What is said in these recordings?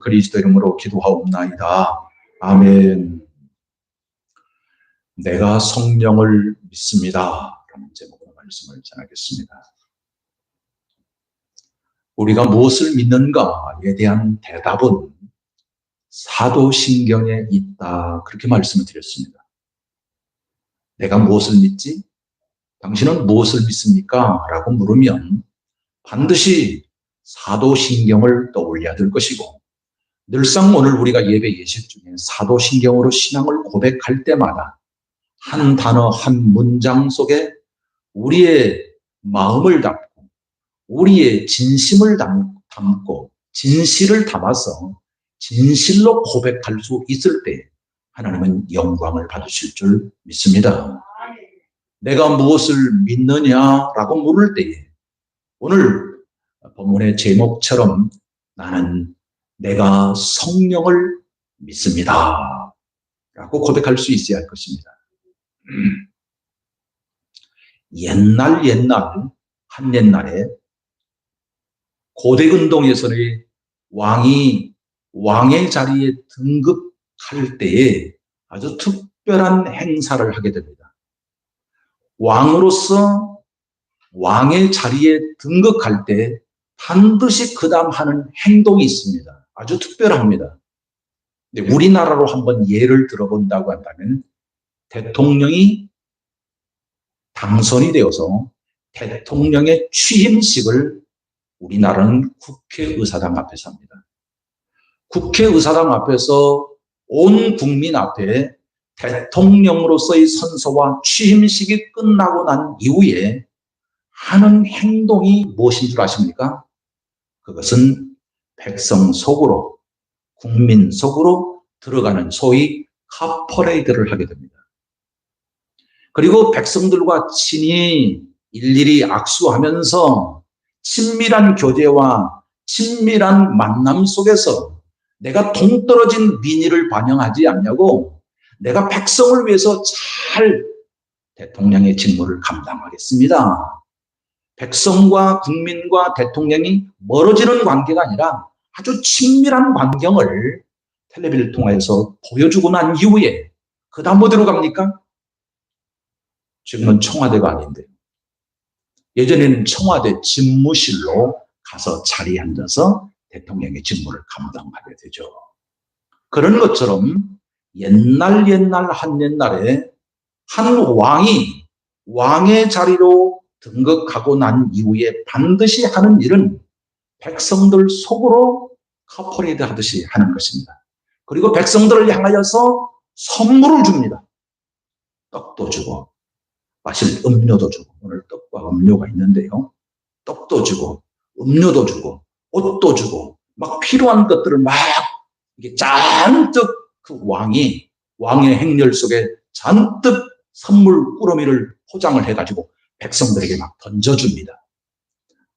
그리스도 이름으로 기도하옵나이다. 아멘. 내가 성령을 믿습니다. 라는 제목으로 말씀을 전하겠습니다. 우리가 무엇을 믿는가에 대한 대답은 사도신경에 있다. 그렇게 말씀을 드렸습니다. 내가 무엇을 믿지? 당신은 무엇을 믿습니까? 라고 물으면 반드시 사도신경을 떠올려야 될 것이고, 늘상 오늘 우리가 예배 예식 중에 사도신경으로 신앙을 고백할 때마다 한 단어 한 문장 속에 우리의 마음을 담고 우리의 진심을 담고 진실을 담아서 진실로 고백할 수 있을 때 하나님은 영광을 받으실 줄 믿습니다. 내가 무엇을 믿느냐라고 물을 때에 오늘 본문의 제목처럼 나는 내가 성령을 믿습니다 라고 고백할 수 있어야 할 것입니다. 옛날 한옛날에 고대근동에서의 왕의 자리에 등극할 때에 아주 특별한 행사를 하게 됩니다. 왕으로서 왕의 자리에 등극할 때 반드시 그 다음 하는 행동이 있습니다. 아주 특별합니다. 근데 우리나라로 한번 예를 들어본다고 한다면 대통령이 당선이 되어서 대통령의 취임식을 우리나라는 국회의사당 앞에서 합니다. 국회의사당 앞에서 온 국민 앞에 대통령으로서의 선서와 취임식이 끝나고 난 이후에 하는 행동이 무엇인 줄 아십니까? 그것은 백성 속으로, 국민 속으로 들어가는 소위 카퍼레이드를 하게 됩니다. 그리고 백성들과 친히 일일이 악수하면서 친밀한 교제와 친밀한 만남 속에서 내가 동떨어진 민의를 반영하지 않냐고 내가 백성을 위해서 잘 대통령의 직무를 감당하겠습니다. 백성과 국민과 대통령이 멀어지는 관계가 아니라 아주 친밀한 광경을 텔레비를 통해서 보여주고 난 이후에 그 다음 어디로 갑니까? 지금은 청와대가 아닌데 예전에는 청와대 집무실로 가서 자리에 앉아서 대통령의 직무를 감당하게 되죠. 그런 것처럼 옛날 한옛날에 한 왕이 왕의 자리로 등극하고 난 이후에 반드시 하는 일은 백성들 속으로 카퍼레이드 하듯이 하는 것입니다. 그리고 백성들을 향하여서 선물을 줍니다. 떡도 주고 마실 음료도 주고, 오늘 떡과 음료가 있는데요. 떡도 주고 음료도 주고 옷도 주고 막 필요한 것들을 막 이게 잔뜩 그 왕의 행렬 속에 잔뜩 선물 꾸러미를 포장을 해가지고 백성들에게 막 던져줍니다.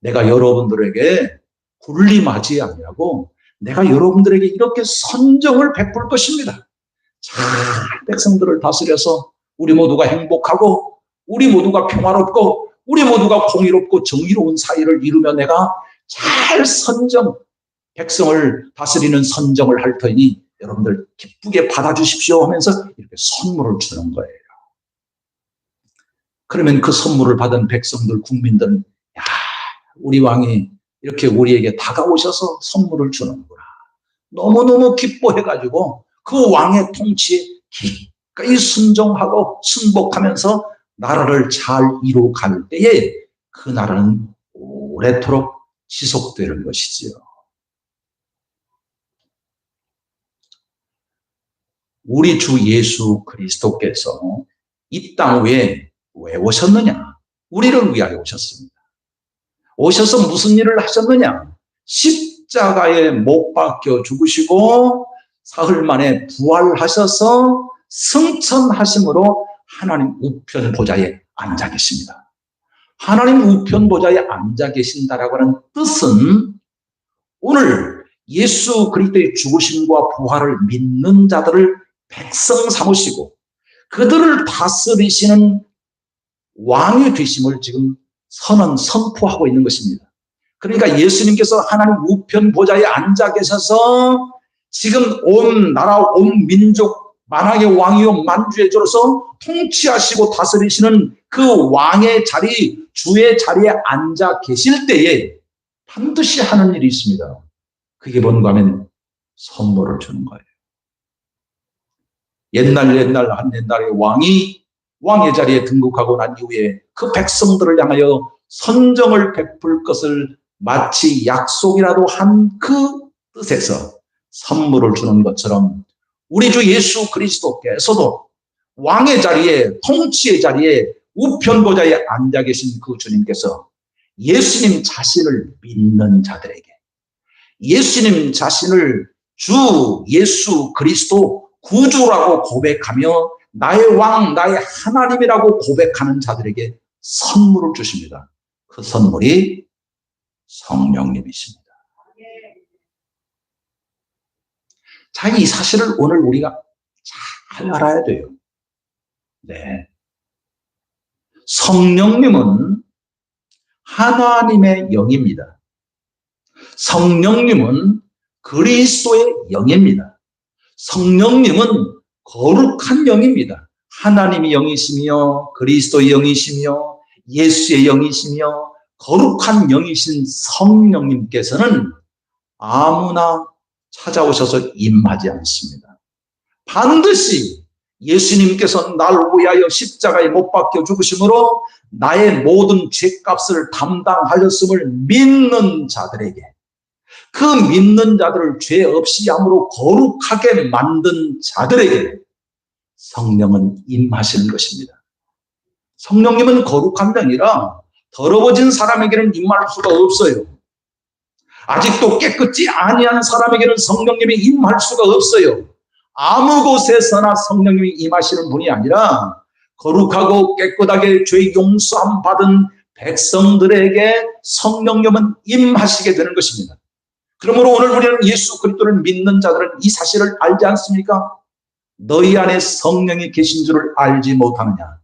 내가 여러분들에게 군림하지 않냐고 내가 여러분들에게 이렇게 선정을 베풀 것입니다. 잘 백성들을 다스려서 우리 모두가 행복하고 우리 모두가 평화롭고 우리 모두가 공의롭고 정의로운 사회를 이루며 내가 잘 백성을 다스리는 선정을 할 터이니 여러분들 기쁘게 받아주십시오 하면서 이렇게 선물을 주는 거예요. 그러면 그 선물을 받은 백성들, 국민들은 야, 우리 왕이 이렇게 우리에게 다가오셔서 선물을 주는구나. 너무너무 기뻐해가지고 그 왕의 통치에 기꺼이 순종하고 순복하면서 나라를 잘 이루어갈 때에 그 나라는 오래도록 지속되는 것이지요. 우리 주 예수 그리스도께서 이 땅 위에 왜 오셨느냐? 우리를 위하여 오셨습니다. 오셔서 무슨 일을 하셨느냐? 십자가에 못 박혀 죽으시고 사흘 만에 부활하셔서 승천하심으로 하나님 우편 보좌에 앉아 계십니다. 하나님 우편 보좌에 앉아 계신다라고 하는 뜻은 오늘 예수 그리스도의 죽으심과 부활을 믿는 자들을 백성 삼으시고 그들을 다스리시는 왕이 되심을 지금 선언하고 있는 것입니다. 그러니까 예수님께서 하나님 우편 보좌에 앉아 계셔서 지금 온 나라 온 민족 만왕의 왕이요 만주의 주로서 통치하시고 다스리시는 그 왕의 자리, 주의 자리에 앉아 계실 때에 반드시 하는 일이 있습니다. 그게 뭔가 하면 선물을 주는 거예요. 옛날 한 옛날에 왕이 왕의 자리에 등극하고 난 이후에 그 백성들을 향하여 선정을 베풀 것을 마치 약속이라도 한 그 뜻에서 선물을 주는 것처럼 우리 주 예수 그리스도께서도 왕의 자리에, 통치의 자리에, 우편보좌에 앉아 계신 그 주님께서 예수님 자신을 믿는 자들에게, 예수님 자신을 주 예수 그리스도 구주라고 고백하며 나의 왕, 나의 하나님이라고 고백하는 자들에게 선물을 주십니다. 그 선물이 성령님이십니다. 자, 이 사실을 오늘 우리가 잘 알아야 돼요. 네. 성령님은 하나님의 영입니다. 성령님은 그리스도의 영입니다. 성령님은 거룩한 영입니다. 하나님의 영이시며 그리스도의 영이시며 예수의 영이시며 거룩한 영이신 성령님께서는 아무나 찾아오셔서 임하지 않습니다. 반드시 예수님께서 날 위하여 십자가에 못 박혀 죽으심으로 나의 모든 죄값을 담당하셨음을 믿는 자들에게, 그 믿는 자들을 죄 없이 함으로 거룩하게 만든 자들에게 성령은 임하시는 것입니다. 성령님은 거룩한 영이라 더러워진 사람에게는 임할 수가 없어요. 아직도 깨끗지 아니한 사람에게는 성령님이 임할 수가 없어요. 아무 곳에서나 성령님이 임하시는 분이 아니라 거룩하고 깨끗하게 죄 용서함 받은 백성들에게 성령님은 임하시게 되는 것입니다. 그러므로 오늘 우리는 예수 그리스도를 믿는 자들은 이 사실을 알지 않습니까? 너희 안에 성령이 계신 줄을 알지 못하느냐?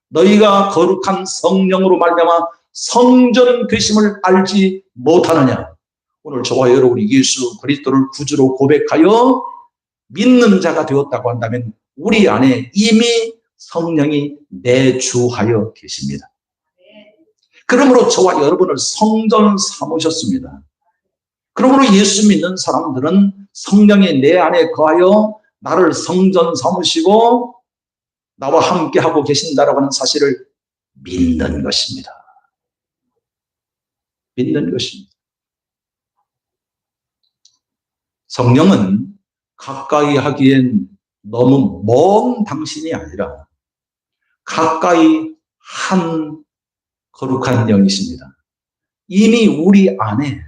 너희가 거룩한 성령으로 말미암아 성전 되심을 알지 못하느냐? 오늘 저와 여러분이 예수 그리스도를 구주로 고백하여 믿는 자가 되었다고 한다면 우리 안에 이미 성령이 내주하여 계십니다. 그러므로 저와 여러분을 성전 삼으셨습니다. 그러므로 예수 믿는 사람들은 성령이 내 안에 거하여 나를 성전 삼으시고 나와 함께 하고 계신다라고 하는 사실을 믿는 것입니다. 믿는 것입니다. 성령은 가까이 하기엔 너무 먼 당신이 아니라 가까이 한 거룩한 영이십니다. 이미 우리 안에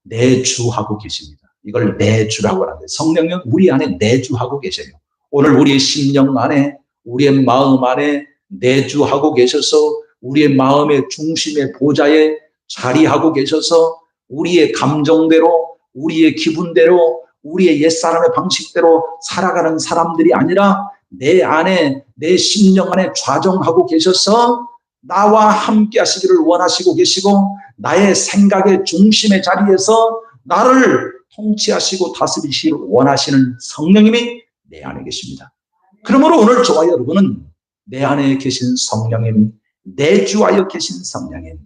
내주하고 계십니다. 이걸 내주라고 하는데 성령은 우리 안에 내주하고 계셔요. 오늘 우리의 심령 안에, 우리의 마음 안에 내주하고 계셔서 우리의 마음의 중심의 보좌에 자리하고 계셔서 우리의 감정대로, 우리의 기분대로, 우리의 옛사람의 방식대로 살아가는 사람들이 아니라 내 안에, 내 심령 안에 좌정하고 계셔서 나와 함께 하시기를 원하시고 계시고 나의 생각의 중심의 자리에서 나를 통치하시고 다스리시기를 원하시는 성령님이 내 안에 계십니다. 그러므로 오늘 저와 여러분은 내 안에 계신 성령님, 내주하여 계신 성령님,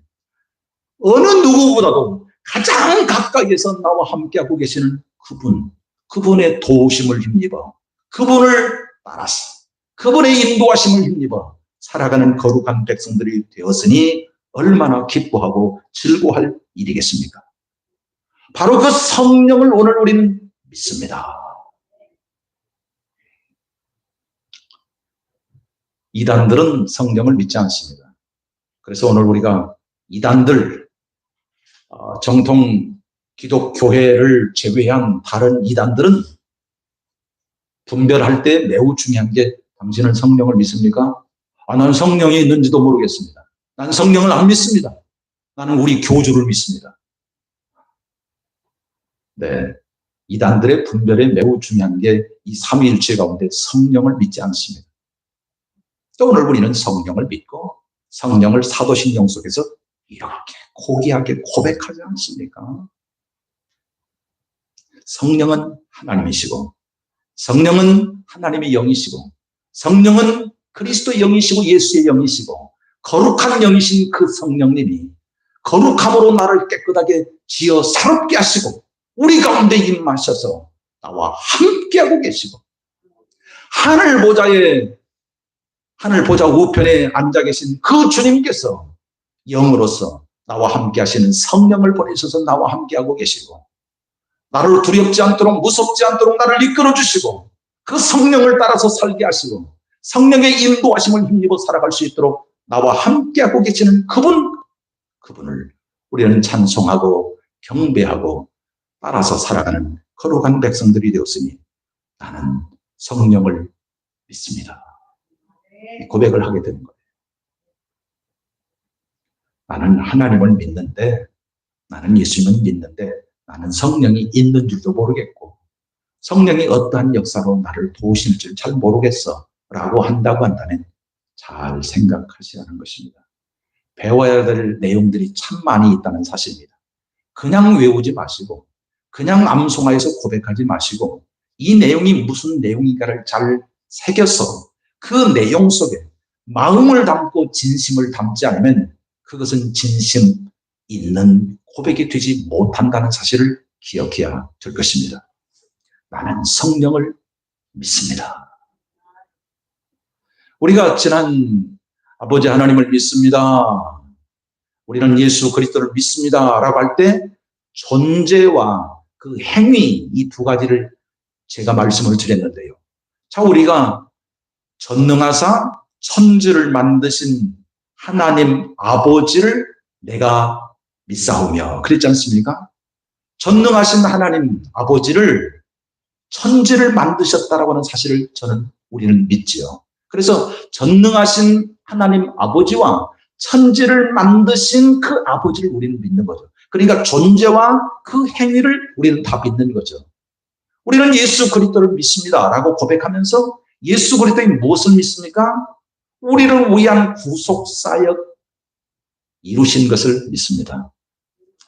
어느 누구보다도 가장 가까이에서 나와 함께하고 계시는 그분의 도우심을 힘입어 그분을 따라서 그분의 인도하심을 힘입어 살아가는 거룩한 백성들이 되었으니 얼마나 기뻐하고 즐거워할 일이겠습니까? 바로 그 성령을 오늘 우리는 믿습니다. 이단들은 성령을 믿지 않습니다. 그래서 오늘 우리가 이단들, 정통 기독교회를 제외한 다른 이단들은 분별할 때 매우 중요한 게 당신은 성령을 믿습니까? 나는 성령이 있는지도 모르겠습니다. 난 성령을 안 믿습니다. 나는 우리 교주를 믿습니다. 네, 이단들의 분별에 매우 중요한 게 이 삼위일체 가운데 성령을 믿지 않습니다. 또 오늘 우리는 성령을 믿고 성령을 사도신경 속에서 이렇게 고귀하게 고백하지 않습니까? 성령은 하나님이시고, 성령은 하나님의 영이시고, 성령은 그리스도의 영이시고 예수의 영이시고, 거룩한 영이신 그 성령님이 거룩함으로 나를 깨끗하게 지어 새롭게 하시고 우리 가운데 임하셔서 나와 함께하고 계시고, 하늘 보좌 우편에 앉아 계신 그 주님께서 영으로서 나와 함께 하시는 성령을 보내셔서 나와 함께하고 계시고, 나를 두렵지 않도록 무섭지 않도록 나를 이끌어 주시고, 그 성령을 따라서 살게 하시고 성령의 인도하심을 힘입어 살아갈 수 있도록 나와 함께하고 계시는 그분을 우리는 찬송하고 경배하고 따라서 살아가는 거룩한 백성들이 되었으니 나는 성령을 믿습니다. 이 고백을 하게 되는 거예요. 나는 하나님을 믿는데, 나는 예수님을 믿는데 나는 성령이 있는 줄도 모르겠고 성령이 어떠한 역사로 나를 도우실 줄 잘 모르겠어 라고 한다고 한다면 잘 생각하셔야 하는 것입니다. 배워야 될 내용들이 참 많이 있다는 사실입니다. 그냥 외우지 마시고 그냥 암송하여서 고백하지 마시고 이 내용이 무슨 내용인가를 잘 새겨서 그 내용 속에 마음을 담고 진심을 담지 않으면 그것은 진심 있는 고백이 되지 못한다는 사실을 기억해야 될 것입니다. 나는 성령을 믿습니다. 우리가 지난 아버지 하나님을 믿습니다, 우리는 예수 그리스도를 믿습니다 라고 할 때 존재와 그 행위, 이 두 가지를 제가 말씀을 드렸는데요. 자, 우리가 전능하사 천지를 만드신 하나님 아버지를 내가 믿사오며 그랬지 않습니까? 전능하신 하나님 아버지를 천지를 만드셨다라고 하는 사실을 우리는 믿지요. 그래서 전능하신 하나님 아버지와 천지를 만드신 그 아버지를 우리는 믿는 거죠. 그러니까 존재와 그 행위를 우리는 다 믿는 거죠. 우리는 예수 그리스도를 믿습니다 라고 고백하면서 예수 그리스도의 무엇을 믿습니까? 우리를 위한 구속사역 이루신 것을 믿습니다.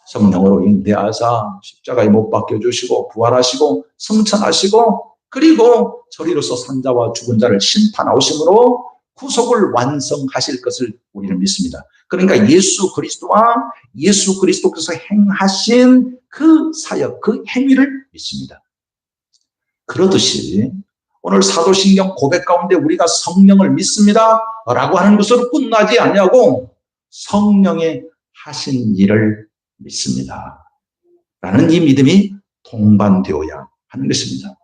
성령으로 잉태하사 십자가에 못 박혀주시고 부활하시고 승천하시고 그리고 저리로서 산자와 죽은 자를 심판하심으로 구속을 완성하실 것을 우리는 믿습니다. 그러니까 예수 그리스도와 예수 그리스도께서 행하신 그 사역, 그 행위를 믿습니다. 그러듯이 오늘 사도신경 고백 가운데 우리가 성령을 믿습니다 라고 하는 것으로 끝나지 아니하고 성령의 하신 일을 믿습니다 라는 이 믿음이 동반되어야 하는 것입니다.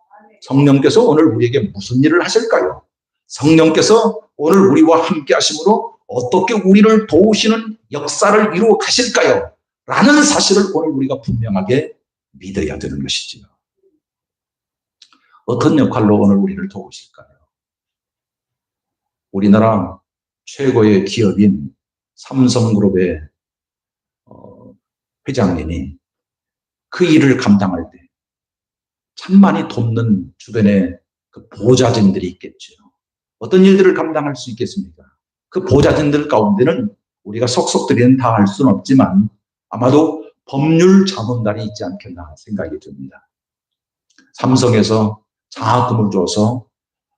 성령께서 오늘 우리에게 무슨 일을 하실까요? 성령께서 오늘 우리와 함께 하심으로 어떻게 우리를 도우시는 역사를 이루어 가실까요? 라는 사실을 오늘 우리가 분명하게 믿어야 되는 것이지요. 어떤 역할로 오늘 우리를 도우실까요? 우리나라 최고의 기업인 삼성그룹의 회장님이 그 일을 감당할 때 참 많이 돕는 주변에 그 보좌진들이 있겠죠. 어떤 일들을 감당할 수 있겠습니까? 그 보좌진들 가운데는 우리가 속속들이는 다 할 수는 없지만 아마도 법률 자문단이 있지 않겠나 생각이 듭니다. 삼성에서 장학금을 줘서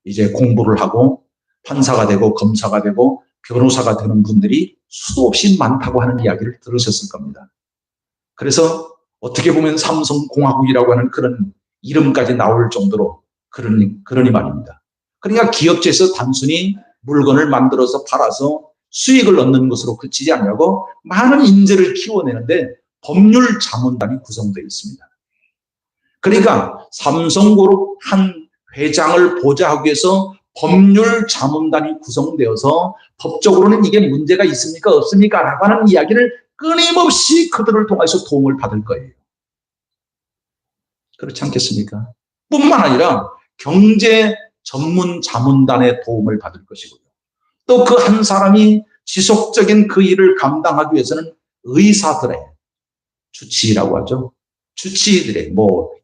이제 공부를 하고 판사가 되고 검사가 되고 변호사가 되는 분들이 수도 없이 많다고 하는 이야기를 들으셨을 겁니다. 그래서 어떻게 보면 삼성공화국이라고 하는 그런 이름까지 나올 정도로 그러니 말입니다. 그러니까 기업체에서 단순히 물건을 만들어서 팔아서 수익을 얻는 것으로 그치지 않냐고 많은 인재를 키워내는데 법률 자문단이 구성되어 있습니다. 그러니까 삼성그룹 한 회장을 보좌하기 위해서 법률 자문단이 구성되어서 법적으로는 이게 문제가 있습니까 없습니까 라고 하는 이야기를 끊임없이 그들을 통해서 도움을 받을 거예요. 그렇지 않겠습니까? 뿐만 아니라 경제 전문 자문단의 도움을 받을 것이고요. 또 그 한 사람이 지속적인 그 일을 감당하기 위해서는 의사들의 주치의라고 하죠. 주치의들의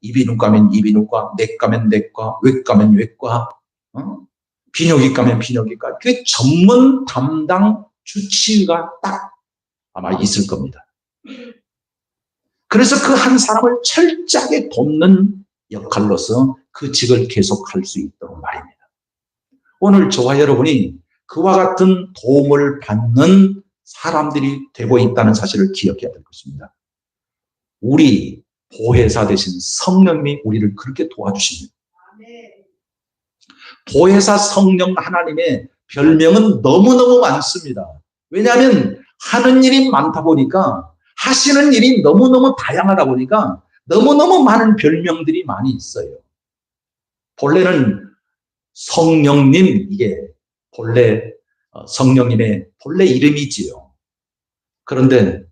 이비인후과면 이비인후과, 내과면 내과, 외과면 외과, 비뇨기과면 비뇨기과, 그 전문 담당 주치의가 딱 아마 있을 겁니다. 그래서 그 한 사람을 철저하게 돕는 역할로서 그 직을 계속할 수 있도록 말입니다. 오늘 저와 여러분이 그와 같은 도움을 받는 사람들이 되고 있다는 사실을 기억해야 될 것입니다. 우리 보혜사 되신 성령님이 우리를 그렇게 도와주십니다. 보혜사 성령 하나님의 별명은 너무너무 많습니다. 왜냐하면 하는 일이 많다 보니까, 하시는 일이 너무너무 다양하다 보니까 너무너무 많은 별명들이 많이 있어요. 본래는 성령님, 이게 본래 성령님의 본래 이름이지요. 그런데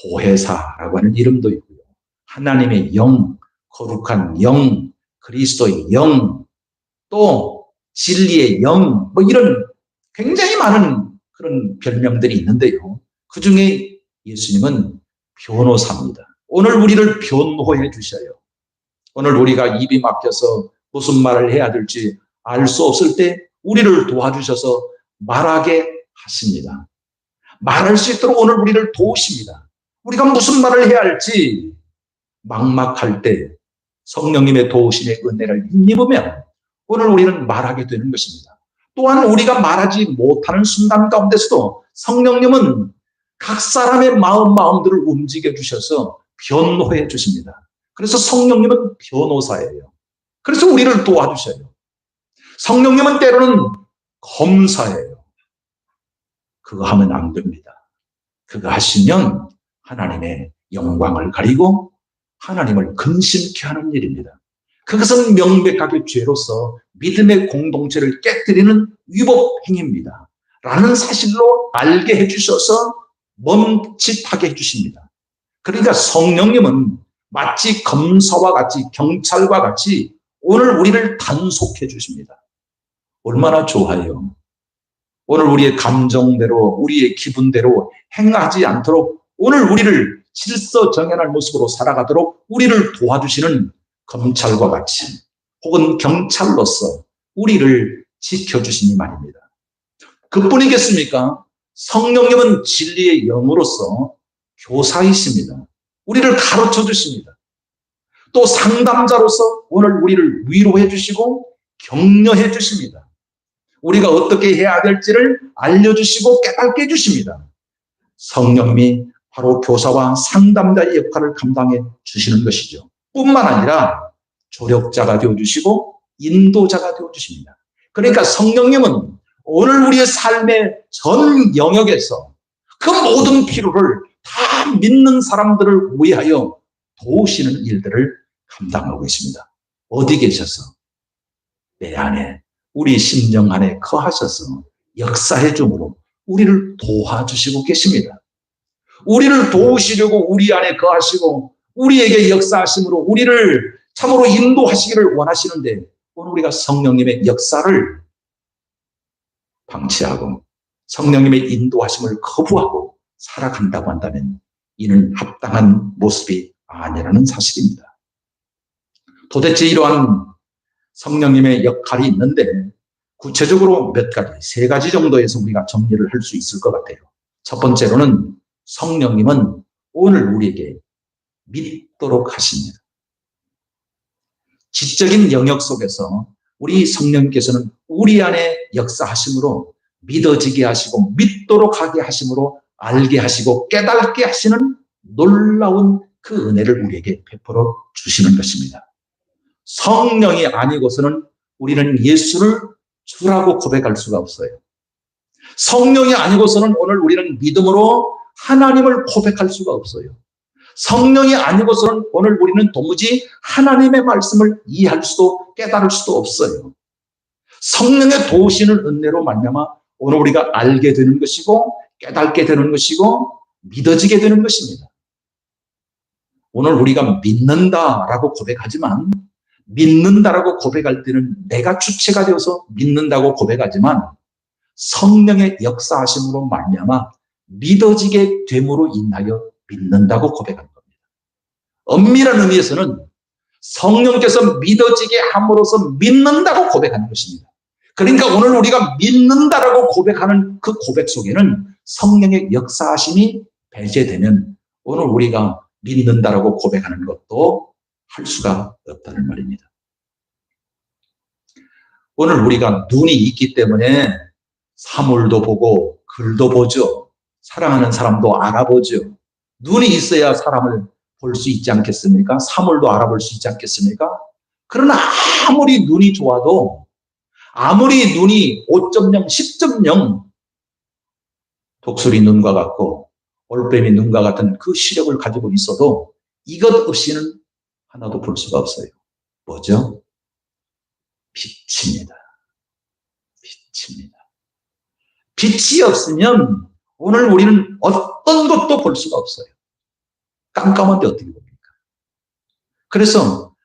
보혜사라고 하는 이름도 있고요. 하나님의 영, 거룩한 영, 그리스도의 영, 또 진리의 영, 뭐 이런 굉장히 많은 그런 별명들이 있는데요. 그 중에 예수님은 변호사입니다. 오늘 우리를 변호해 주셔요. 오늘 우리가 입이 막혀서 무슨 말을 해야 될지 알 수 없을 때 우리를 도와주셔서 말하게 하십니다. 말할 수 있도록 오늘 우리를 도우십니다. 우리가 무슨 말을 해야 할지 막막할 때 성령님의 도우심의 은혜를 힘입으면 오늘 우리는 말하게 되는 것입니다. 또한 우리가 말하지 못하는 순간 가운데서도 성령님은 각 사람의 마음들을 움직여 주셔서 변호해 주십니다. 그래서 성령님은 변호사예요. 그래서 우리를 도와주셔요. 성령님은 때로는 검사예요. 그거 하면 안 됩니다. 그거 하시면 하나님의 영광을 가리고 하나님을 근심케 하는 일입니다. 그것은 명백하게 죄로서 믿음의 공동체를 깨뜨리는 위법 행위입니다. 라는 사실로 알게 해주셔서 멈칫하게 해주십니다. 그러니까 성령님은 마치 검사와 같이, 경찰과 같이 오늘 우리를 단속해 주십니다. 얼마나 좋아요. 오늘 우리의 감정대로, 우리의 기분대로 행하지 않도록 오늘 우리를 질서정연할 모습으로 살아가도록 우리를 도와주시는 검찰과 같이, 혹은 경찰로서 우리를 지켜주시니 말입니다. 그뿐이겠습니까? 성령님은 진리의 영으로서 교사이십니다. 우리를 가르쳐 주십니다. 또 상담자로서 오늘 우리를 위로해 주시고 격려해 주십니다. 우리가 어떻게 해야 될지를 알려주시고 깨닫게 해주십니다. 성령님이 바로 교사와 상담자의 역할을 감당해 주시는 것이죠. 뿐만 아니라 조력자가 되어주시고 인도자가 되어주십니다. 그러니까 성령님은 오늘 우리의 삶의 전 영역에서 그 모든 필요를 다 믿는 사람들을 위하여 도우시는 일들을 감당하고 있습니다. 어디 계셔서? 내 안에, 우리 심령 안에 거하셔서 역사해 주므로 우리를 도와주시고 계십니다. 우리를 도우시려고 우리 안에 거하시고 우리에게 역사하심으로 우리를 참으로 인도하시기를 원하시는데, 오늘 우리가 성령님의 역사를 방치하고 성령님의 인도하심을 거부하고 살아간다고 한다면 이는 합당한 모습이 아니라는 사실입니다. 도대체 이러한 성령님의 역할이 있는데 구체적으로 몇 가지, 세 가지 정도에서 우리가 정리를 할 수 있을 것 같아요. 첫 번째로는 성령님은 오늘 우리에게 믿도록 하십니다. 지적인 영역 속에서 우리 성령님께서는 우리 안에 역사하심으로 믿어지게 하시고 믿도록 하게 하심으로 알게 하시고 깨닫게 하시는 놀라운 그 은혜를 우리에게 베풀어 주시는 것입니다. 성령이 아니고서는 우리는 예수를 주라고 고백할 수가 없어요. 성령이 아니고서는 오늘 우리는 믿음으로 하나님을 고백할 수가 없어요. 성령이 아니고서는 오늘 우리는 도무지 하나님의 말씀을 이해할 수도 깨달을 수도 없어요. 성령의 도우시는 은혜로 말미암아 오늘 우리가 알게 되는 것이고 깨닫게 되는 것이고 믿어지게 되는 것입니다. 오늘 우리가 믿는다라고 고백하지만, 믿는다라고 고백할 때는 내가 주체가 되어서 믿는다고 고백하지만 성령의 역사하심으로 말미암아 믿어지게 됨으로 인하여 믿는다고 고백하는 겁니다. 엄밀한 의미에서는 성령께서 믿어지게 함으로써 믿는다고 고백하는 것입니다. 그러니까 오늘 우리가 믿는다라고 고백하는 그 고백 속에는 성령의 역사하심이 배제되면 오늘 우리가 믿는다라고 고백하는 것도 할 수가 없다는 말입니다. 오늘 우리가 눈이 있기 때문에 사물도 보고 글도 보죠. 사랑하는 사람도 알아보죠. 눈이 있어야 사람을 볼 수 있지 않겠습니까? 사물도 알아볼 수 있지 않겠습니까? 그러나 아무리 눈이 좋아도, 아무리 눈이 5.0, 10.0 독수리 눈과 같고 올빼미 눈과 같은 그 시력을 가지고 있어도 이것 없이는 하나도 볼 수가 없어요. 뭐죠? 빛입니다. 빛입니다. 빛이 없으면 오늘 우리는 어떤 것도 볼 수가 없어요. 깜깜한데 어떻게 봅니까? 그래서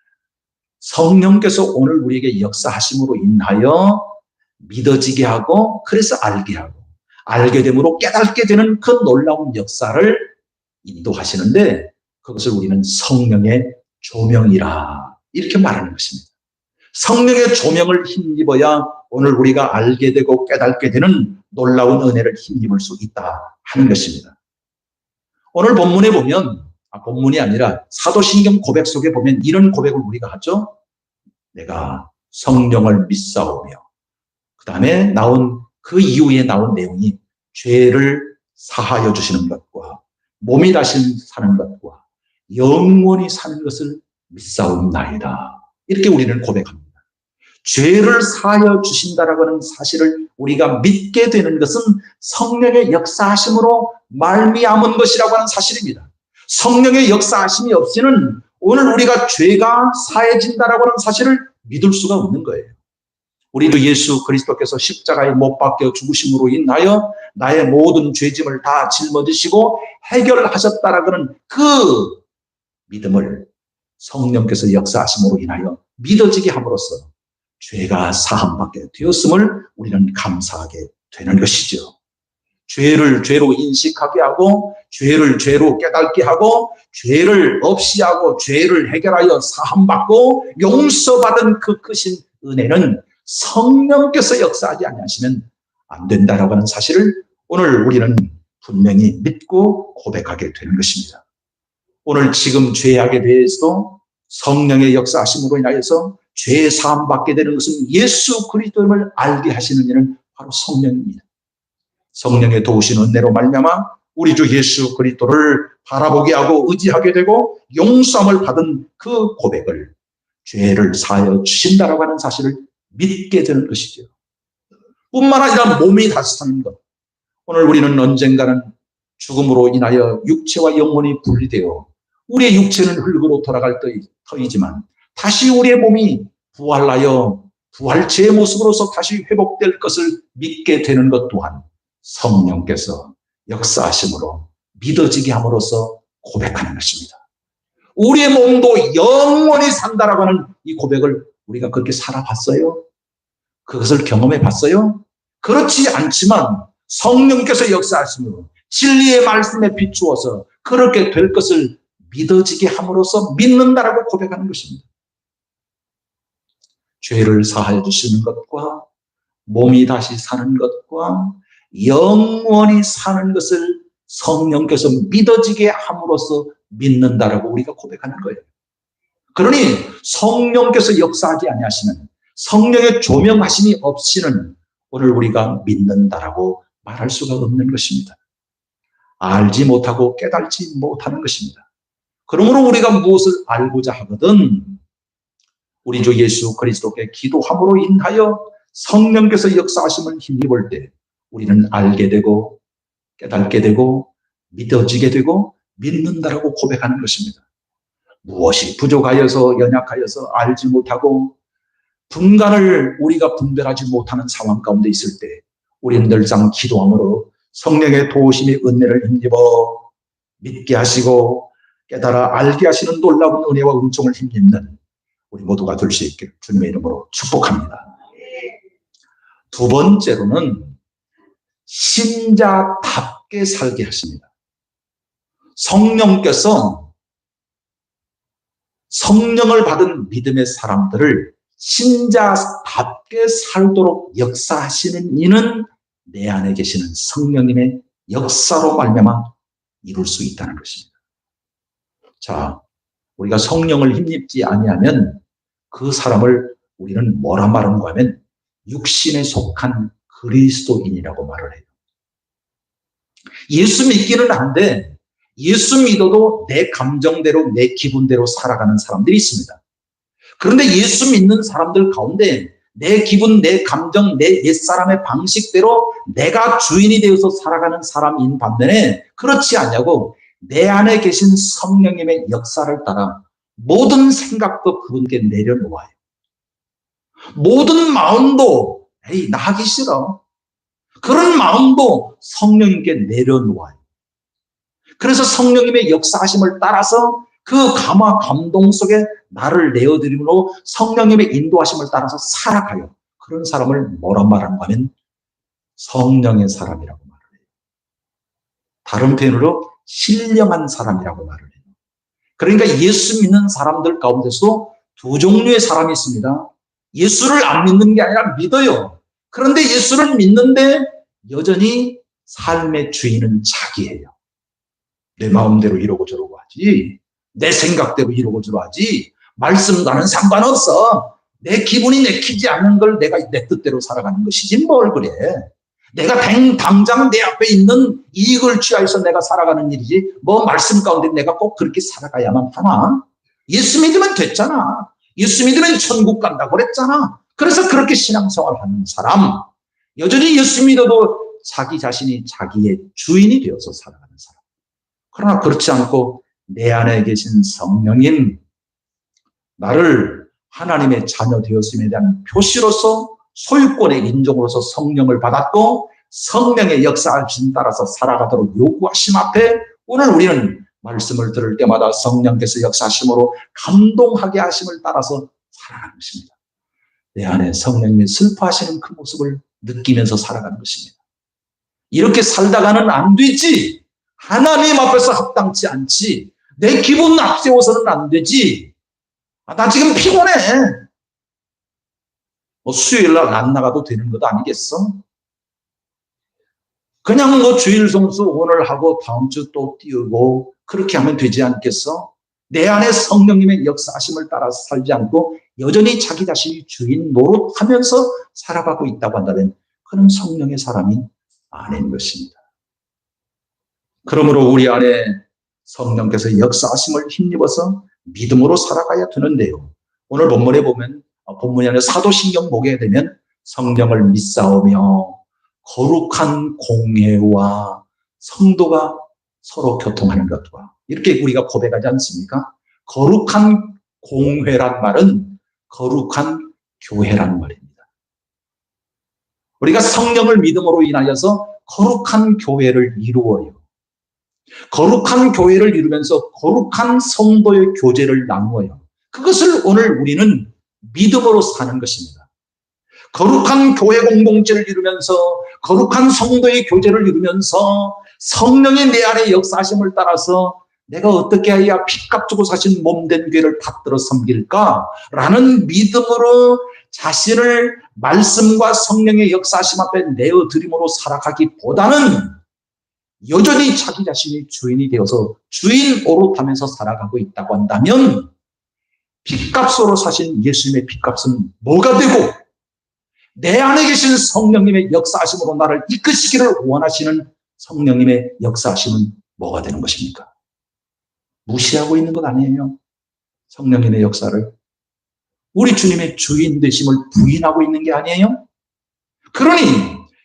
성령께서 오늘 우리에게 역사하심으로 인하여 믿어지게 하고, 그래서 알게 하고, 알게 됨으로 깨닫게 되는 그 놀라운 역사를 인도하시는데, 그것을 우리는 성령의 조명이라 이렇게 말하는 것입니다. 성령의 조명을 힘입어야 오늘 우리가 알게 되고 깨닫게 되는 놀라운 은혜를 힘입을 수 있다 하는 것입니다. 오늘 본문에 보면, 본문이 아니라 사도신경 고백 속에 보면 이런 고백을 우리가 하죠. 내가 성령을 믿사오며, 그 다음에 나온 그 이후에 나온 내용이 죄를 사하여 주시는 것과 몸이 다시 사는 것과 영원히 사는 것을 믿사옵나이다. 이렇게 우리는 고백합니다. 죄를 사하여 주신다라고 하는 사실을 우리가 믿게 되는 것은 성령의 역사하심으로 말미암은 것이라고 하는 사실입니다. 성령의 역사하심이 없이는 오늘 우리가 죄가 사해진다라고 하는 사실을 믿을 수가 없는 거예요. 우리도 예수 그리스도께서 십자가에 못 박혀 죽으심으로 인하여 나의 모든 죄짐을 다 짊어지시고 해결하셨다라고 하는 그 믿음을 성령께서 역사하심으로 인하여 믿어지게 함으로써 죄가 사함받게 되었음을 우리는 감사하게 되는 것이죠. 죄를 죄로 인식하게 하고, 죄를 죄로 깨닫게 하고, 죄를 없이 하고, 죄를 해결하여 사함받고 용서받은 그 크신 은혜는 성령께서 역사하지 아니하시면 안 된다라고 하는 사실을 오늘 우리는 분명히 믿고 고백하게 되는 것입니다. 오늘 지금 죄악에 대해서 성령의 역사하심으로 인하여서 죄 사함 받게 되는 것은 예수 그리스도를 알게 하시는 이는 바로 성령입니다. 성령의 도우신 은혜로 말미암아 우리 주 예수 그리스도를 바라보게 하고 의지하게 되고 용서함을 받은 그 고백을, 죄를 사하여 주신다라고 하는 사실을 믿게 되는 것이죠. 뿐만 아니라 몸이 다시 사는 것. 오늘 우리는 언젠가는 죽음으로 인하여 육체와 영혼이 분리되어 우리의 육체는 흙으로 돌아갈 터이지만 다시 우리의 몸이 부활하여 부활체의 모습으로서 다시 회복될 것을 믿게 되는 것 또한 성령께서 역사하심으로 믿어지게 함으로써 고백하는 것입니다. 우리의 몸도 영원히 산다라고 하는 이 고백을 우리가 그렇게 살아봤어요? 그것을 경험해 봤어요? 그렇지 않지만 성령께서 역사하심으로 진리의 말씀에 비추어서 그렇게 될 것을 믿어지게 함으로써 믿는다라고 고백하는 것입니다. 죄를 사하여 주시는 것과 몸이 다시 사는 것과 영원히 사는 것을 성령께서 믿어지게 함으로써 믿는다라고 우리가 고백하는 거예요. 그러니 성령께서 역사하지 아니하시면, 성령의 조명하심이 없이는 오늘 우리가 믿는다라고 말할 수가 없는 것입니다. 알지 못하고 깨달지 못하는 것입니다. 그러므로 우리가 무엇을 알고자 하거든 우리 주 예수 그리스도께 기도함으로 인하여 성령께서 역사하심을 힘입을 때 우리는 알게 되고 깨닫게 되고 믿어지게 되고 믿는다라고 고백하는 것입니다. 무엇이 부족하여서 연약하여서 알지 못하고 분간을 우리가 분별하지 못하는 상황 가운데 있을 때 우리는 늘상 기도함으로 성령의 도우심이 은혜를 힘입어 믿게 하시고 깨달아 알게 하시는 놀라운 은혜와 은총을 힘입는 우리 모두가 될 수 있게 주님의 이름으로 축복합니다. 두 번째로는 신자답게 살게 하십니다. 성령께서 성령을 받은 믿음의 사람들을 신자답게 살도록 역사하시는 이는 내 안에 계시는 성령님의 역사로 말미암아 이룰 수 있다는 것입니다. 자, 우리가 성령을 힘입지 아니하면 그 사람을 우리는 뭐라 말하는가 하면 육신에 속한 그리스도인이라고 말을 해요. 예수 믿기는 한데 예수 믿어도 내 감정대로 내 기분대로 살아가는 사람들이 있습니다. 그런데 예수 믿는 사람들 가운데 내 기분, 내 감정, 내 옛사람의 방식대로 내가 주인이 되어서 살아가는 사람인 반면에 그렇지 않냐고 내 안에 계신 성령님의 역사를 따라 모든 생각도 그분께 내려놓아요. 모든 마음도 에이 나 하기 싫어. 그런 마음도 성령님께 내려놓아요. 그래서 성령님의 역사하심을 따라서 그 감화 감동 속에 나를 내어드림으로 성령님의 인도하심을 따라서 살아가요. 그런 사람을 뭐라 말하는가 하면 성령의 사람이라고 말을 해요. 다른 표현으로 신령한 사람이라고 말을 해요. 그러니까 예수 믿는 사람들 가운데서도 두 종류의 사람이 있습니다. 예수를 안 믿는 게 아니라 믿어요. 그런데 예수를 믿는데 여전히 삶의 주인은 자기예요. 내 마음대로 이러고 저러고 하지. 내 생각대로 이러고 저러고 하지. 말씀과는 상관없어. 내 기분이 내키지 않는 걸 내가 내 뜻대로 살아가는 것이지 뭘 그래. 내가 당장 내 앞에 있는 이익을 취하여서 내가 살아가는 일이지 뭐 말씀 가운데 내가 꼭 그렇게 살아가야만 하나. 예수 믿으면 됐잖아. 예수 믿으면 천국 간다고 그랬잖아. 그래서 그렇게 신앙생활하는 사람, 여전히 예수 믿어도 자기 자신이 자기의 주인이 되어서 살아가는 사람. 그러나 그렇지 않고 내 안에 계신 성령님, 나를 하나님의 자녀 되었음에 대한 표시로서 소유권의 인종으로서 성령을 받았고 성령의 역사하심 따라서 살아가도록 요구하심 앞에 오늘 우리는 말씀을 들을 때마다 성령께서 역사하심으로 감동하게 하심을 따라서 살아가는 것입니다. 내 안에 성령님이 슬퍼하시는 그 모습을 느끼면서 살아가는 것입니다. 이렇게 살다가는 안 되지. 하나님 앞에서 합당치 않지. 내 기분 앞세워서는 안 되지. 나 지금 피곤해. 수요일날 안 나가도 되는 것도 아니겠어? 그냥 주일 성수 오늘 하고 다음 주 또 띄우고 그렇게 하면 되지 않겠어? 내 안에 성령님의 역사하심을 따라서 살지 않고 여전히 자기 자신이 주인 노릇하면서 살아가고 있다고 한다면 그는 성령의 사람이 아닌 것입니다. 그러므로 우리 안에 성령께서 역사하심을 힘입어서 믿음으로 살아가야 되는데요. 오늘 본문에 보면 본문이 아니라 사도신경 보게 되면 성령을 믿사오며 거룩한 공회와 성도가 서로 교통하는 것과 이렇게 우리가 고백하지 않습니까? 거룩한 공회란 말은 거룩한 교회란 말입니다. 우리가 성령을 믿음으로 인하여서 거룩한 교회를 이루어요. 거룩한 교회를 이루면서 거룩한 성도의 교제를 나누어요. 그것을 오늘 우리는 믿음으로 사는 것입니다. 거룩한 교회 공동체를 이루면서 거룩한 성도의 교제를 이루면서 성령의 내 안에 역사하심을 따라서 내가 어떻게 해야 피값 주고 사신 몸된 교회를 받들어 섬길까라는 믿음으로 자신을 말씀과 성령의 역사하심 앞에 내어드림으로 살아가기보다는 여전히 자기 자신이 주인이 되어서 주인 노릇하면서 살아가고 있다고 한다면 핏값으로 사신 예수님의 핏값은 뭐가 되고 내 안에 계신 성령님의 역사하심으로 나를 이끄시기를 원하시는 성령님의 역사하심은 뭐가 되는 것입니까? 무시하고 있는 것 아니에요. 성령님의 역사를. 우리 주님의 주인 되심을 부인하고 있는 게 아니에요. 그러니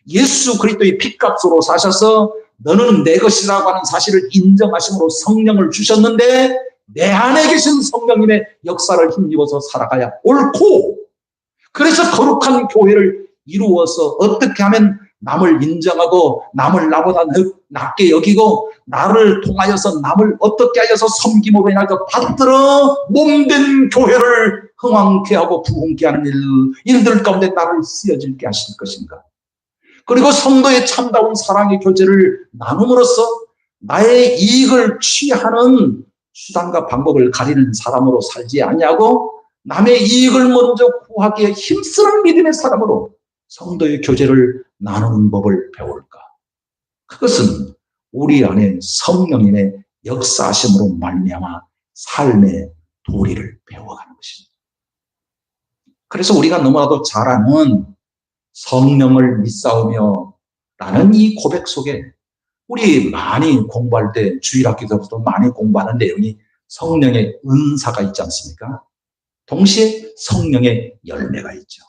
예수 그리스도의 핏값으로 사셔서 너는 내 것이라고 하는 사실을 인정하심으로 성령을 주셨는데 내 안에 계신 성령님의 역사를 힘입어서 살아가야 옳고 그래서 거룩한 교회를 이루어서 어떻게 하면 남을 인정하고 남을 나보다 낮게 여기고 나를 통하여서 남을 어떻게 하여서 섬김으로 인하여 받들어 몸된 교회를 흥왕케 하고 부흥케 하는 일들 가운데 나를 쓰여질게 하실 것인가. 그리고 성도의 참다운 사랑의 교제를 나눔으로써 나의 이익을 취하는 수단과 방법을 가리는 사람으로 살지 아니하고 남의 이익을 먼저 구하기에 힘쓰는 믿음의 사람으로 성도의 교제를 나누는 법을 배울까. 그것은 우리 안에 성령님의 역사하심으로 말미암아 삶의 도리를 배워가는 것입니다. 그래서 우리가 너무나도 잘 아는 성령을 믿사오며 라는 이 고백 속에 우리 많이 공부할 때 주일학교에서부터 많이 공부하는 내용이 성령의 은사가 있지 않습니까? 동시에 성령의 열매가 있죠.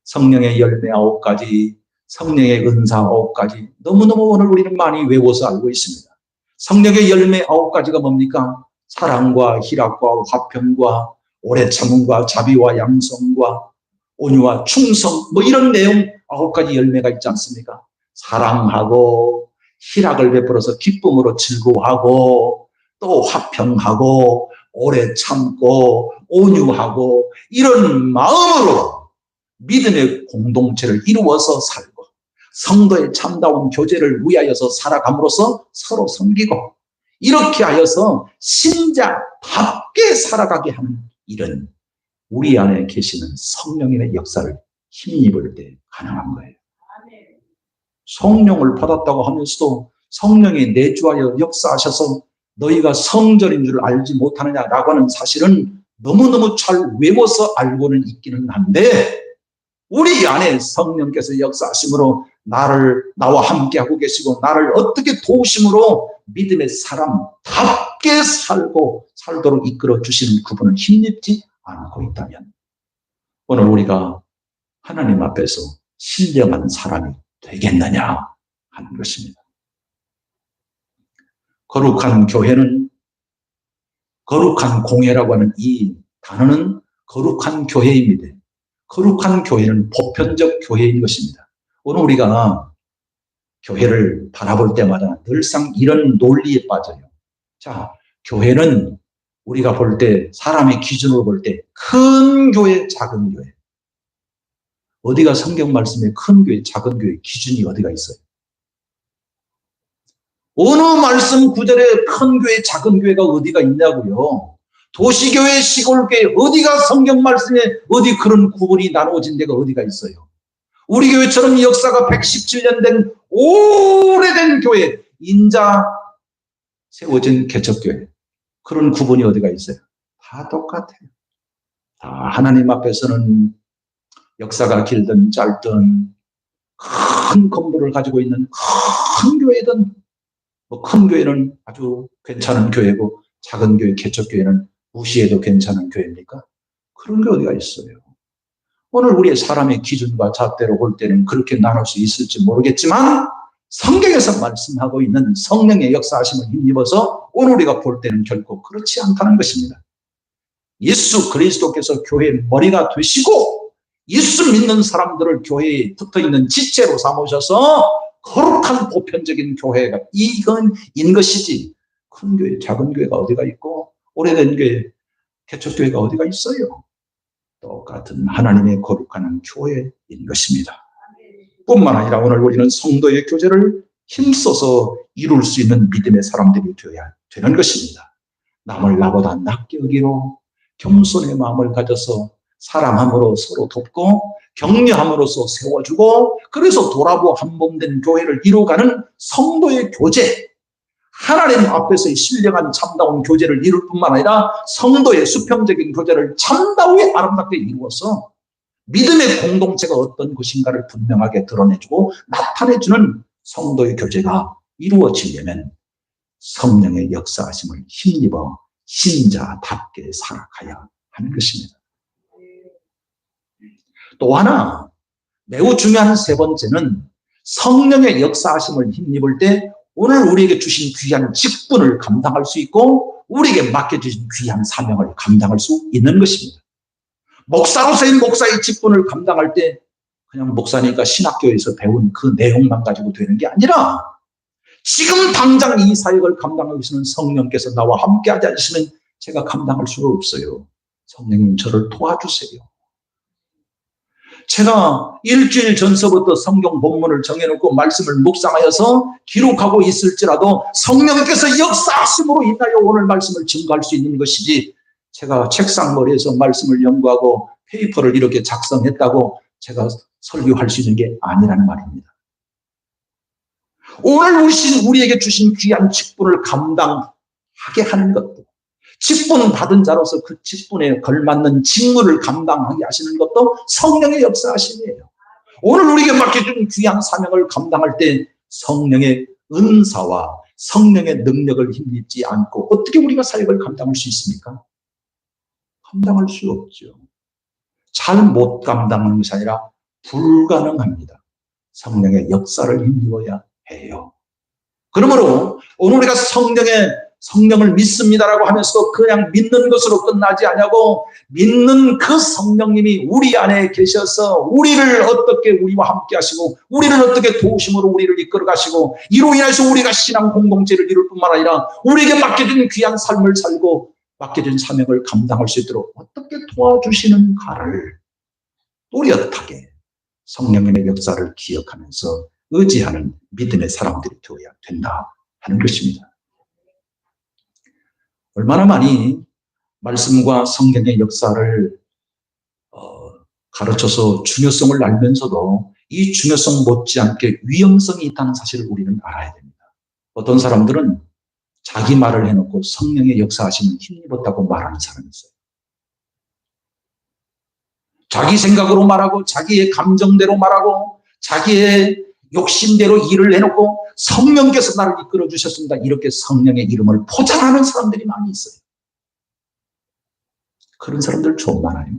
성령의 열매 9가지, 성령의 은사 9가지, 너무너무 오늘 우리는 많이 외워서 알고 있습니다. 성령의 열매 9가지가 뭡니까? 사랑과 희락과 화평과 오래 참음과 자비와 양성과 온유와 충성, 뭐 이런 내용 9가지 열매가 있지 않습니까? 사랑하고 희락을 베풀어서 기쁨으로 즐거워하고 또 화평하고 오래 참고 온유하고 이런 마음으로 믿음의 공동체를 이루어서 살고 성도의 참다운 교제를 위하여서 살아감으로써 서로 섬기고 이렇게 하여서 신자답게 살아가게 하는 이런 우리 안에 계시는 성령님의 역사를 힘입을 때 가능한 거예요. 성령을 받았다고 하면서도 성령이 내주하여 역사하셔서 너희가 성전인 줄 알지 못하느냐라고 하는 사실은 너무너무 잘 외워서 알고는 있기는 한데 우리 안에 성령께서 역사하심으로 나와 함께하고 계시고 나를 어떻게 도우심으로 믿음의 사람답게 살도록 이끌어 주시는 그분을 힘입지 않고 있다면 오늘 우리가 하나님 앞에서 신령한 사람이 되겠느냐 하는 것입니다. 거룩한 교회는 거룩한 공회라고 하는 이 단어는 거룩한 교회입니다. 거룩한 교회는 보편적 교회인 것입니다. 오늘 우리가 교회를 바라볼 때마다 늘상 이런 논리에 빠져요. 자, 교회는 우리가 볼 때 사람의 기준으로 볼 때 큰 교회, 작은 교회. 어디가 성경 말씀에 큰 교회, 작은 교회 기준이 어디가 있어요? 어느 말씀 구절에 큰 교회, 작은 교회가 어디가 있냐고요. 도시교회, 시골교회 어디가 성경 말씀에 어디 그런 구분이 나누어진 데가 어디가 있어요. 우리 교회처럼 역사가 117년 된 오래된 교회, 인자 세워진 개척교회 그런 구분이 어디가 있어요. 다 똑같아요. 다 하나님 앞에서는 역사가 길든 짧든 큰 건물을 가지고 있는 큰 교회든 큰 교회는 아주 괜찮은 교회고 작은 교회, 개척교회는 무시해도 괜찮은 교회입니까? 그런 게 어디가 있어요. 오늘 우리의 사람의 기준과 잣대로 볼 때는 그렇게 나눌 수 있을지 모르겠지만 성경에서 말씀하고 있는 성령의 역사하심을 힘입어서 오늘 우리가 볼 때는 결코 그렇지 않다는 것입니다. 예수 그리스도께서 교회의 머리가 되시고 예수 믿는 사람들을 교회에 붙어있는 지체로 삼으셔서 거룩한 보편적인 교회가 이건인 것이지 큰 교회, 작은 교회가 어디가 있고 오래된 교회, 개척교회가 어디가 있어요. 똑같은 하나님의 거룩한 교회인 것입니다. 뿐만 아니라 오늘 우리는 성도의 교제를 힘써서 이룰 수 있는 믿음의 사람들이 되어야 되는 것입니다. 남을 나보다 낮게 여기로 겸손의 마음을 가져서 사랑함으로 서로 돕고 격려함으로써 세워주고 그래서 돌아보 한몸된 교회를 이루어가는 성도의 교제, 하나님 앞에서의 신령한 참다운 교제를 이룰 뿐만 아니라 성도의 수평적인 교제를 참다우에 아름답게 이루어서 믿음의 공동체가 어떤 것인가를 분명하게 드러내주고 나타내주는 성도의 교제가 이루어지려면 성령의 역사하심을 힘입어 신자답게 살아가야 하는 것입니다. 또 하나 매우 중요한 세 번째는 성령의 역사하심을 힘입을 때 오늘 우리에게 주신 귀한 직분을 감당할 수 있고 우리에게 맡겨주신 귀한 사명을 감당할 수 있는 것입니다. 목사로서의 목사의 직분을 감당할 때 그냥 목사니까 신학교에서 배운 그 내용만 가지고 되는 게 아니라 지금 당장 이 사역을 감당하고 계시는 성령께서 나와 함께하지 않으시면 제가 감당할 수가 없어요. 성령님 저를 도와주세요. 제가 일주일 전서부터 성경 본문을 정해놓고 말씀을 묵상하여서 기록하고 있을지라도 성령께서 역사하심으로 인하여 오늘 말씀을 증거할 수 있는 것이지 제가 책상머리에서 말씀을 연구하고 페이퍼를 이렇게 작성했다고 제가 설교할 수 있는 게 아니라는 말입니다. 오늘 우리에게 주신 귀한 직분을 감당하게 하는 것도, 직분 받은 자로서 그 직분에 걸맞는 직무를 감당하게 하시는 것도 성령의 역사하심이에요. 오늘 우리에게 맡겨준 귀한 사명을 감당할 때 성령의 은사와 성령의 능력을 힘입지 않고 어떻게 우리가 사역을 감당할 수 있습니까? 감당할 수 없죠. 잘 못 감당하는 것이 아니라 불가능합니다. 성령의 역사를 힘입어야 해요. 그러므로 오늘 우리가 성령을 믿습니다라고 하면서 그냥 믿는 것으로 끝나지 않냐고, 믿는 그 성령님이 우리 안에 계셔서 우리를 어떻게 우리와 함께 하시고 우리를 어떻게 도우심으로 우리를 이끌어 가시고 이로 인해서 우리가 신앙 공동체를 이룰 뿐만 아니라 우리에게 맡겨진 귀한 삶을 살고 맡겨진 사명을 감당할 수 있도록 어떻게 도와주시는가를 또렷하게 성령님의 역사를 기억하면서 의지하는 믿음의 사람들이 되어야 된다 하는 것입니다. 얼마나 많이 말씀과 성경의 역사를 가르쳐서 중요성을 알면서도 이 중요성 못지않게 위험성이 있다는 사실을 우리는 알아야 됩니다. 어떤 사람들은 자기 말을 해놓고 성령의 역사하심을 힘입었다고 말하는 사람이 있어요. 자기 생각으로 말하고 자기의 감정대로 말하고 자기의 욕심대로 일을 해놓고 성령께서 나를 이끌어 주셨습니다, 이렇게 성령의 이름을 포장하는 사람들이 많이 있어요. 그런 사람들 좀 많아요.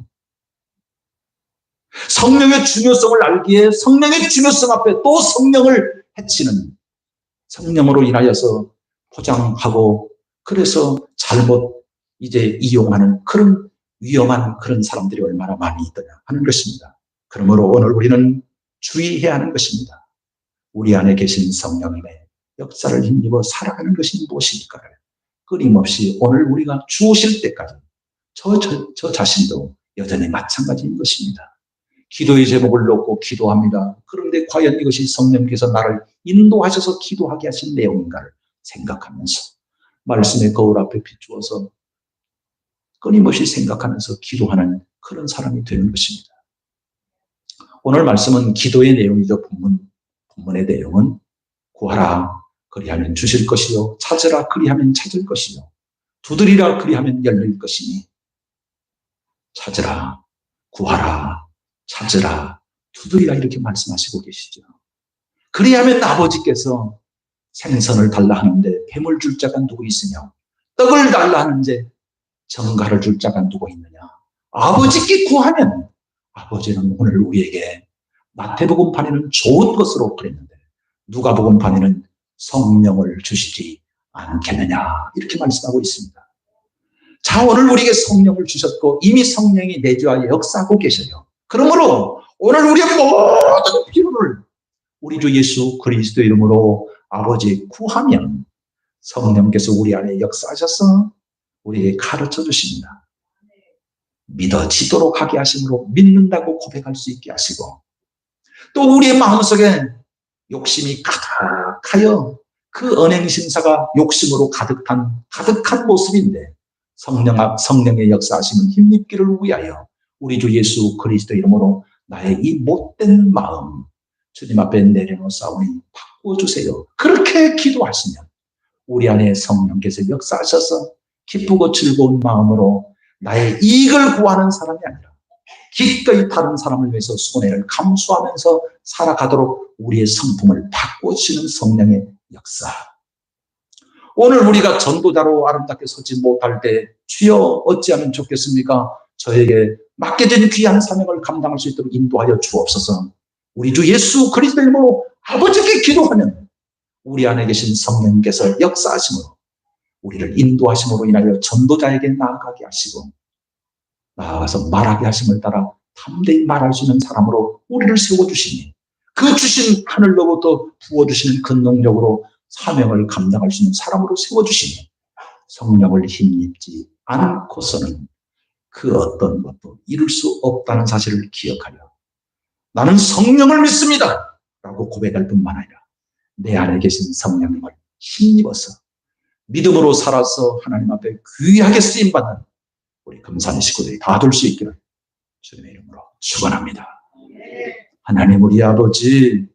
성령의 중요성을 알기에 성령의 중요성 앞에 또 성령을 해치는, 성령으로 인하여서 포장하고 그래서 잘못 이제 이용하는 그런 위험한 그런 사람들이 얼마나 많이 있더냐 하는 것입니다. 그러므로 오늘 우리는 주의해야 하는 것입니다. 우리 안에 계신 성령님의 역사를 힘입어 살아가는 것이 무엇일까를 끊임없이 오늘 우리가 주오실 때까지 저 자신도 여전히 마찬가지인 것입니다. 기도의 제목을 놓고 기도합니다. 그런데 과연 이것이 성령께서 나를 인도하셔서 기도하게 하신 내용인가를 생각하면서 말씀의 거울 앞에 비추어서 끊임없이 생각하면서 기도하는 그런 사람이 되는 것입니다. 오늘 말씀은 기도의 내용이죠. 본문의 내용은 구하라 그리하면 주실 것이요, 찾으라 그리하면 찾을 것이요, 두드리라 그리하면 열릴 것이니, 찾으라, 구하라, 찾으라, 두드리라 이렇게 말씀하시고 계시죠. 그리하면 아버지께서 생선을 달라 하는데 뱀을 줄 자가 누구 있으냐, 떡을 달라 하는데 정갈을 줄 자가 누구 있느냐. 아버지께 구하면 아버지는 오늘 우리에게 마태복음판에는 좋은 것으로 그랬는데 누가복음판에는 성령을 주시지 않겠느냐 이렇게 말씀하고 있습니다. 자, 오늘 우리에게 성령을 주셨고 이미 성령이 내주하여 역사하고 계셔요. 그러므로 오늘 우리의 모든 필요를 우리 주 예수 그리스도 이름으로 아버지 구하면 성령께서 우리 안에 역사하셔서 우리에게 가르쳐 주십니다. 믿어지도록 하게 하심으로 믿는다고 고백할 수 있게 하시고, 또 우리의 마음속에 욕심이 가득하여 그 언행심사가 욕심으로 가득한 모습인데 성령의 역사하심은 힘입기를 위하여 우리 주 예수 그리스도 이름으로 나의 이 못된 마음 주님 앞에 내려놓사오니 바꿔주세요. 그렇게 기도하시면 우리 안에 성령께서 역사하셔서 기쁘고 즐거운 마음으로 나의 이익을 구하는 사람이 아니라 기꺼이 다른 사람을 위해서 손해를 감수하면서 살아가도록 우리의 성품을 바꿔주시는 성령의 역사. 오늘 우리가 전도자로 아름답게 서지 못할 때 주여 어찌하면 좋겠습니까? 저에게 맡겨진 귀한 사명을 감당할 수 있도록 인도하여 주옵소서. 우리 주 예수 그리스도 이름으로 아버지께 기도하면 우리 안에 계신 성령께서 역사하심으로 우리를 인도하심으로 인하여 전도자에게 나아가게 하시고 나아가서 말하게 하심을 따라 담대히 말할 수 있는 사람으로 우리를 세워주시니 그 주신 하늘로부터 부어주시는 그 능력으로 사명을 감당할 수 있는 사람으로 세워주시니 성령을 힘입지 않고서는 그 어떤 것도 이룰 수 없다는 사실을 기억하여 나는 성령을 믿습니다 라고 고백할 뿐만 아니라 내 안에 계신 성령님을 힘입어서 믿음으로 살아서 하나님 앞에 귀하게 쓰임받는 우리 금산의 식구들이 다 될 수 있기를 주님의 이름으로 축원합니다. 하나님 우리 아버지,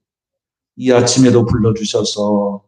이 아침에도 불러주셔서